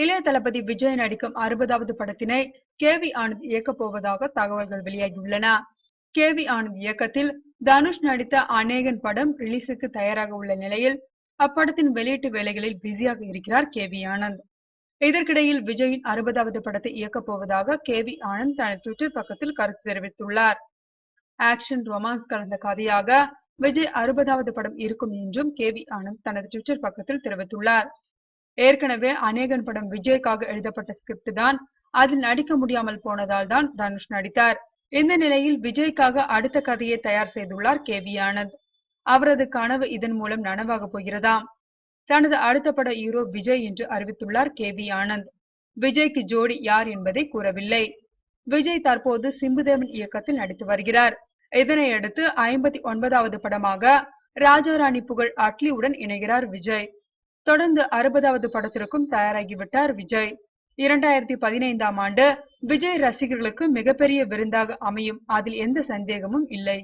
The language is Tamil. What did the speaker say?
இளைய தளபதி விஜய் நடிக்கும் 60வது படத்தினை கே.வி. ஆனந்த் இயக்கப் போவதாக தகவல்கள் வெளியாகியுள்ளன. கே.வி. ஆனந்த் இயக்கத்தில் தனுஷ் நடித்த அநேகன் படம் ரிலீஸுக்கு தயாராக உள்ள நிலையில் அப்படத்தின் வெளியீட்டு வேலைகளில் பிஸியாக இருக்கிறார் கே.வி. ஆனந்த். இதற்கிடையில் விஜயின் 60வது படத்தை இயக்கப் போவதாக கே.வி. ஆனந்த் தனது ட்விட்டர் பக்கத்தில் கருத்து தெரிவித்துள்ளார். ஆக்ஷன் ரொமான்ஸ் கலந்த கதையாக விஜய் 60வது படம் இருக்கும் என்றும் கே.வி. ஆனந்த் தனது ட்விட்டர் பக்கத்தில் தெரிவித்துள்ளார். ஏற்கனவே அநேகன் படம் விஜய்க்காக எழுதப்பட்ட ஸ்கிரிப்ட் தான், அதில் நடிக்க முடியாமல் போனதால் தான் தனுஷ் நடித்தார். இந்த நிலையில் விஜய்க்காக அடுத்த கதையை தயார் செய்துள்ளார் கே.வி. ஆனந்த். அவரது கனவு இதன் மூலம் நனவாக போகிறதாம். தனது அடுத்த பட ஹீரோ விஜய் என்று அறிவித்துள்ளார் கே.வி. ஆனந்த். விஜய்க்கு ஜோடி யார் என்பதை கூறவில்லை. விஜய் தற்போது சிம்புதேவன் இயக்கத்தில் நடித்து வருகிறார். இதனையடுத்து 59வது படமாக ராஜாராணி புகழ் அட்லியுடன் இணைகிறார் விஜய். தொடர்ந்து 60வது படத்திற்கும் தயாராகிவிட்டார் விஜய். 2015ஆம் ஆண்டு விஜய் ரசிகர்களுக்கு மிகப்பெரிய விருந்தாக அமையும், அதில் எந்த சந்தேகமும் இல்லை.